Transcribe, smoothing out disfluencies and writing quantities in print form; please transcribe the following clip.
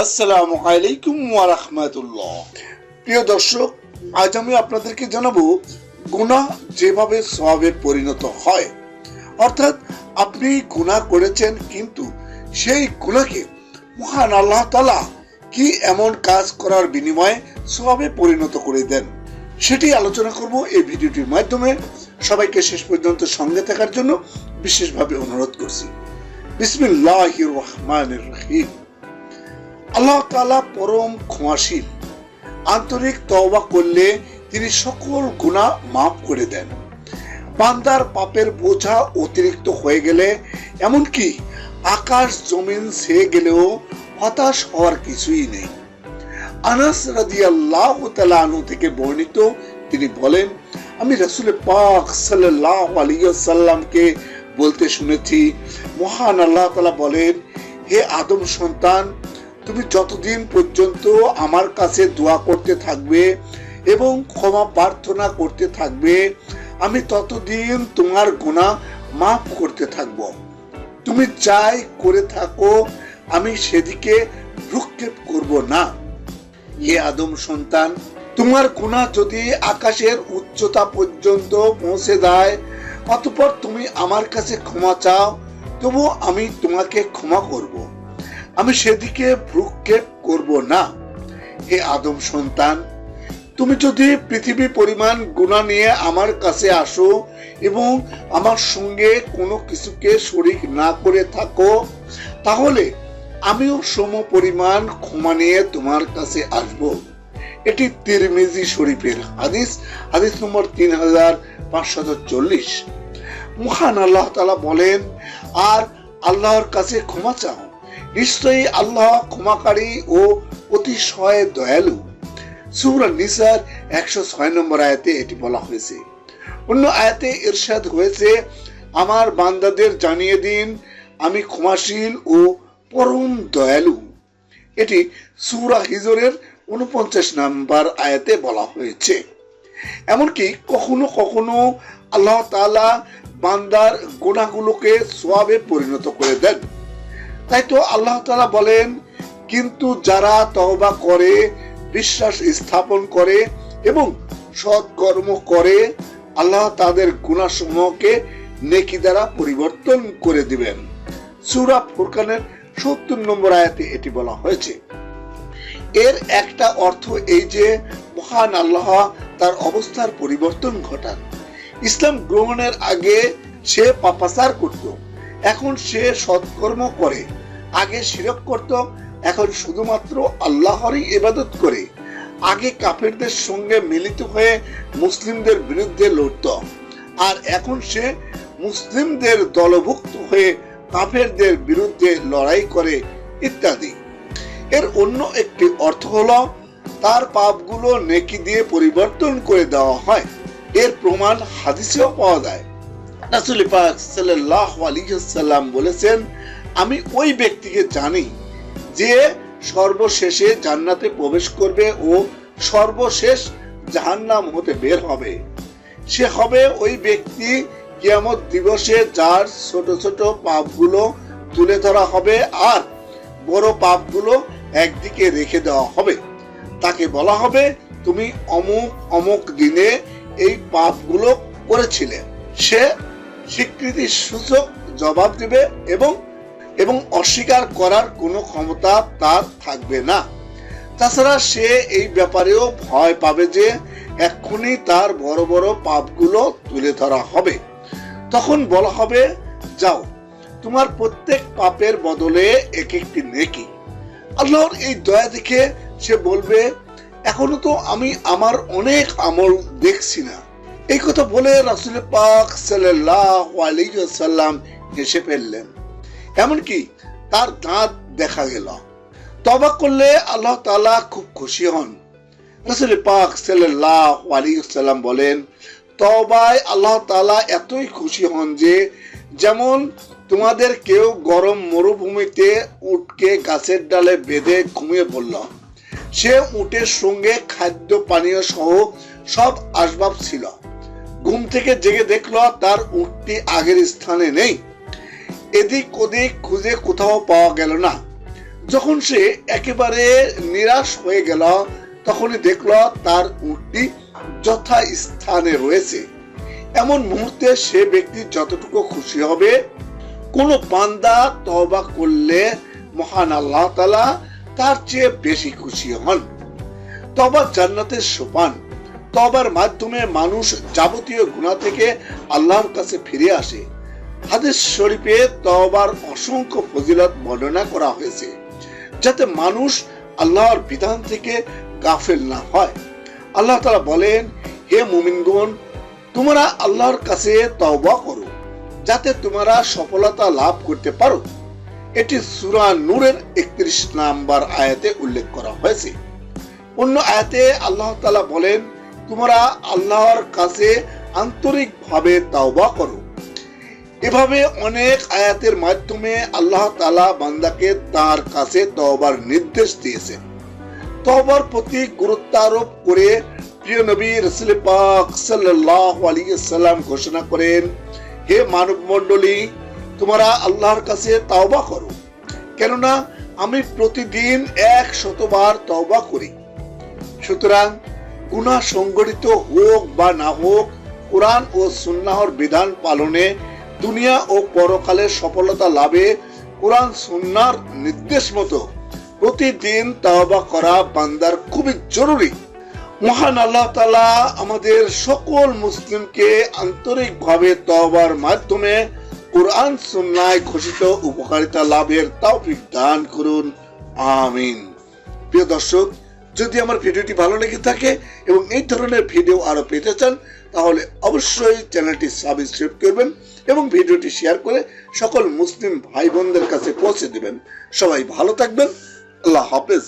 আসসালামু আলাইকুম ওয়া রাহমাতুল্লাহ। প্রিয় দর্শক, আজ আমি আপনাদেরকে জানাবো গুনাহ যেভাবে সওয়াবে পরিণত হয়। অর্থাৎ আপনি গুনাহ করেছেন, কিন্তু সেই গুনাহকে মহান আল্লাহ তাআলা কি এমন কাজ করার বিনিময়ে সওয়াবে পরিণত করে দেন, সেটি আলোচনা করব এই ভিডিওটির মাধ্যমে। সবাইকে শেষ পর্যন্ত সঙ্গে থাকার জন্য বিশেষভাবে অনুরোধ করছি। বিসমিল্লাহির রহমানির রহিম। আল্লাহ তাআলা পরম ক্ষমাশীল। আন্তরিক তওবা করলে তিনি সকল গুনাহ মাফ করে দেন। বান্দার পাপের বোঝা অতিরিক্ত হয়ে গেলে, এমনকি আকাশ জমিন ছেয়ে গেলেও হতাশ হওয়ার কিছুই নেই। আনাস রাদিয়াল্লাহু তাআলা আনহু থেকে বর্ণিত, তিনি বলেন, আমি রাসূল পাক সাল্লাল্লাহু আলাইহি ওয়াসাল্লামকে বলতে শুনেছি, মহান আল্লাহ তাআলা বলেন, হে আদম সন্তান, তুমি যতদিন পর্যন্ত আমার কাছে দোয়া করতে থাকবে এবং ক্ষমা প্রার্থনা করতে থাকবে, আমি ততদিন তোমার গুনাহ মাফ করতে থাকব। তুমি যাই করে থাকো, আমি সেদিকে ভ্রুক্ষেপ করব না। হে আদম সন্তান, তোমার গুনাহ যদি আকাশের উচ্চতা পর্যন্ত পৌঁছে যায়, অতঃপর তুমি আমার কাছে ক্ষমা চাও, তবু আমি তোমাকে ক্ষমা করব। আমি সেদিকে ভ্রুক্ষেপ করব না। হে আদম সন্তান, তুমি যদি পৃথিবী পরিমাণ গুনাহ নিয়ে আমার কাছে আসো এবং আমার সঙ্গে কোনো কিছুকে শরীক না করে থাকো, তাহলে আমিও সম পরিমাণ ক্ষমা নিয়ে তোমার কাছে আসব। এটি তিরমিজি শরীফের হাদিস, হাদিস নম্বর 3540। মহান আল্লাহ তাআলা বলেন, আর আল্লাহর কাছে ক্ষমা চাও, নিশ্চয়ই আল্লাহ ক্ষমাকারী ও অতিশয় দয়ালু। সূরা নিসার 106 নম্বর আয়াতে এটি বলা হয়েছে। অন্য আয়াতে ইরশাদ হয়েছে, আমার বান্দাদের জানিয়ে দিন, আমি ক্ষমাশীল ও পরম দয়ালু। এটি সূরা হিজরের 49 নম্বর আয়াতে বলা হয়েছে। এমনকি কখনো কখনো আল্লাহ তাআলা বান্দার গুনাহগুলোকে সওয়াবে পরিণত করে দেন। তাই তো আল্লাহ তাআলা বলেন, কিন্তু যারা তওবা করে, বিশ্বাস স্থাপন করে এবং সৎকর্ম করে, আল্লাহ তাদের গুনাহসমূহকে নেকি দ্বারা পরিবর্তন করে দিবেন। সূরা ফুরকানের 70 নম্বর আয়াতে এটি বলা হয়েছে। এর একটা অর্থ এই যে, মহান আল্লাহ তার অবস্থার পরিবর্তন ঘটান। ইসলাম গ্রহণের আগে সে পাপাচার করত, এখন সে সৎকর্ম করে। আগে শিরক করত, এখন শুধুমাত্র আল্লাহরই ইবাদত করে। আগে কাফেরদের সঙ্গে মিলিত হয়ে মুসলিমদের বিরুদ্ধে লড়ত, আর এখন সে মুসলিমদের দলভুক্ত হয়ে কাফেরদের বিরুদ্ধে লড়াই করে, ইত্যাদি। এর অন্য একটি অর্থ হলো তার পাপগুলো নেকি দিয়ে পরিবর্তন করে দেওয়া হয়। এর প্রমাণ হাদিসেও পাওয়া যায়। রাসূল পাক সাল্লাল্লাহু আলাইহি ওয়াসাল্লাম বলেছেন, আমি ওই ব্যক্তিকে জানি যে সর্বশেষে জান্নাতে প্রবেশ করবে ও সর্বশেষ জাহান্নাম হতে বের হবে। সে হবে ওই ব্যক্তি কিয়ামত দিবসে যার ছোট ছোট পাপগুলো তুলে ধরা হবে আর বড় পাপগুলো একদিকে রেখে দেওয়া হবে। তাকে বলা হবে, তুমি অমুক অমুক দিনে এই পাপগুলো করেছিলে। সে স্বীকৃতি সূচক জবাব দিবে এবং অস্বীকার করার কোনো ক্ষমতা তার থাকবে না। তাছাড়া সে এই ব্যাপারেও ভয় পাবে যে এক্ষুনি তার বড় বড় পাপগুলো তুলে ধরা হবে। তখন বলা হবে, যাও, তোমার প্রত্যেক পাপের বদলে এক একটি নেকি। আল্লাহর এই দয়া দেখে সে বলবে, এখনো তো আমি আমার অনেক আমল দেখছি না। এই কথা বলে রাসূল পাক সাল্লাল্লাহু আলাইহি ওয়াসাল্লাম হেসে ফেললেন, এমনকি তার দাঁত দেখা গেল। তওবা করলে আল্লাহ তাআলা খুব খুশি হন। রাসূল পাক সাল্লাল্লাহু আলাইহি ওয়াসাল্লাম বলেন, তওবায় আল্লাহ তাআলা এতই খুশি হন যে, যেমন তোমাদের কেউ গরম মরুভূমিতে উটকে গাছের ডালে বেঁধে ঘুমিয়ে পড়ল। সে উটের সঙ্গে খাদ্য পানীয় সহ সব আসবাব ছিল। ঘুম থেকে জেগে দেখলো তার উটটি আগের স্থানে নেই। এদিক ওদিক খুঁজে কোথাও পাওয়া গেল না। যখন সে একেবারে নিরাশ হয়ে গেল তখনই দেখলো তার উটটি যথা স্থানে রয়েছে। এমন মুহূর্তে সে ব্যক্তি যতটুকু খুশি হবে, কোন বান্দা তওবা করলে মহান আল্লাহ তাআলা তার চেয়ে বেশি খুশি হন। তওবা জান্নাতের সোপান। তওবার মাধ্যমে মানুষ যাবতীয় গুনাহ থেকে আল্লাহর কাছে ফিরে আসে। হাদিস শরীফে তওবার অসংখ্য ফজিলত বর্ণনা করা হয়েছে, যাতে মানুষ আল্লাহর বিধান থেকে গাফেল না হয়। আল্লাহ তাআলা বলেন, হে মুমিনগণ, তোমরা আল্লাহর কাছে তওবা করো যাতে তোমরা সফলতা লাভ করতে পারো। এটি সূরা নূরের 31 নম্বর আয়াতে উল্লেখ করা হয়েছে। অন্য আয়াতে আল্লাহ তাআলা বলেন, তোমরা আল্লাহর কাছে আন্তরিকভাবে তওবা করো। এভাবে অনেক আয়াতের মাধ্যমে আল্লাহ তাআলা বান্দাকে তার কাছে তওবার নির্দেশ দিয়েছেন। তওবার প্রতি গুরুত্ব আরোপ করে প্রিয় নবী রাসূল পাক সাল্লাল্লাহু আলাইহি সাল্লাম ঘোষণা করেন, হে মানব মণ্ডলী, তোমরা আল্লাহর কাছে তওবা করো, কেননা আমি প্রতিদিন 100 বার তওবা করি। সুতরাং গুনাহ সংগঠিত হোক বা না হোক, কোরআন ও সুন্নাহর বিধান পালনে দুনিয়া ও পরকালের সফলতা লাভে কোরআন সুন্নাহর নির্দেশ মতো প্রতিদিন তওবা করা বান্দার খুবই জরুরি। মহান আল্লাহ তাআলা আমাদের সকল মুসলিমকে আন্তরিকভাবে তওবার মাধ্যমে কোরআন সুন্নাহয় ঘোষিত উপকারিতা লাভের তৌফিক দান করুন, আমিন। প্রিয় দর্শক, যদি আমার ভিডিওটি ভালো লেগে থাকে এবং এই ধরনের ভিডিও আরো পেতে চান, তাহলে অবশ্যই চ্যানেলটি সাবস্ক্রাইব করবেন এবং ভিডিওটি শেয়ার করে সকল মুসলিম ভাই বোনদের কাছে পৌঁছে দিবেন। সবাই ভালো থাকবেন। আল্লাহ হাফেজ।